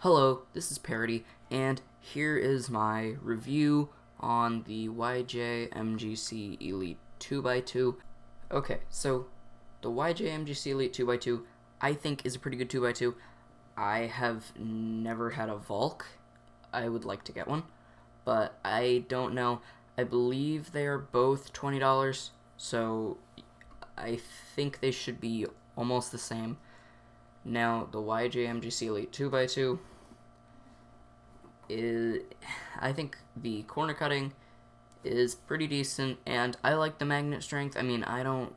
Hello, this is Parody, and here is my review on the YJ MGC Elite 2x2. Okay, so the YJ MGC Elite 2x2 I think is a pretty good 2x2. I have never had a Volk. I would like to get one, but I don't know. I believe they are both $20, so I think they should be almost the same. Now, the YJ MGC Elite 2x2 I think the corner cutting is pretty decent, and I like the magnet strength. I mean, on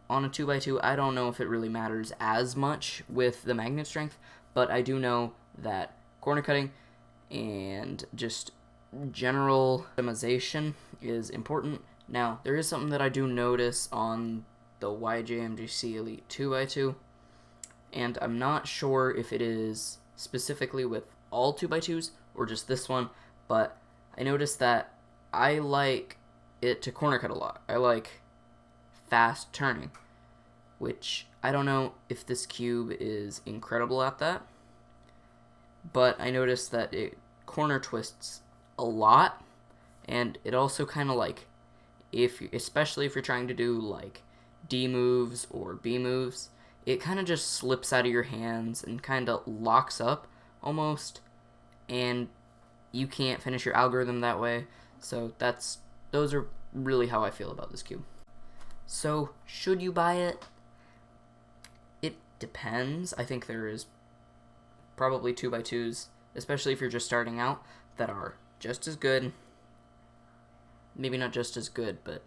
a 2x2, I don't know if it really matters as much with the magnet strength, but I do know that corner cutting and just general optimization is important. Now, there is something that I do notice on the YJ MGC Elite 2x2, and I'm not sure if it is specifically with all 2x2s or just this one, but I noticed that I like it to corner cut a lot. I like fast turning, which I don't know if this cube is incredible at that, but I noticed that it corner twists a lot, and it also kind of like, especially if you're trying to do like D moves or B moves, it kind of just slips out of your hands and kind of locks up almost, and you can't finish your algorithm that way. So those are really how I feel about this cube. So should you buy it? It depends. I think there is probably 2x2s, especially if you're just starting out, that are just as good, maybe not just as good, but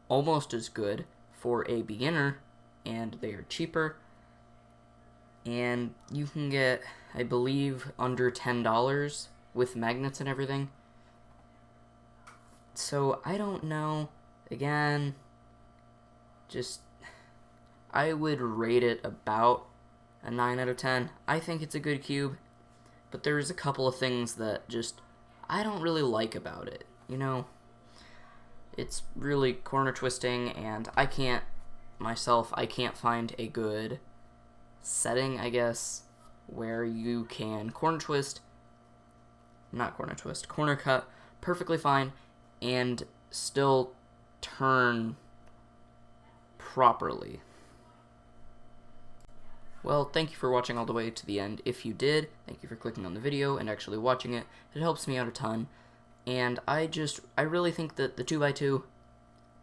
almost as good for a beginner, and they are cheaper, and you can get, I believe, under $10 with magnets and everything. So I don't know. Again, I would rate it about a 9 out of 10. I think it's a good cube, but there's a couple of things that I don't really like about it. It's really corner twisting, and I can't find a good setting, I guess, where you can corner cut perfectly fine and still turn properly. Well, thank you for watching all the way to the end. If you did, thank you for clicking on the video and actually watching it. It helps me out a ton. And I really think that the 2x2,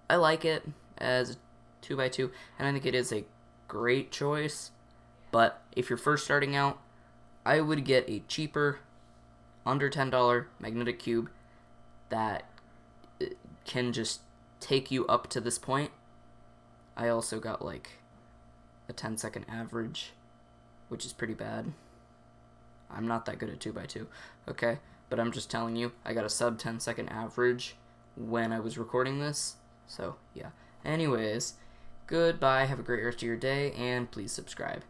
I like it as a 2x2, and I think it is a great choice. But if you're first starting out, I would get a cheaper, under $10 magnetic cube that can just take you up to this point. I also got like a 10-second average, which is pretty bad. I'm not that good at 2x2, okay? But I'm just telling you, I got a sub 10-second average when I was recording this. So, yeah. Anyways, goodbye, have a great rest of your day, and please subscribe.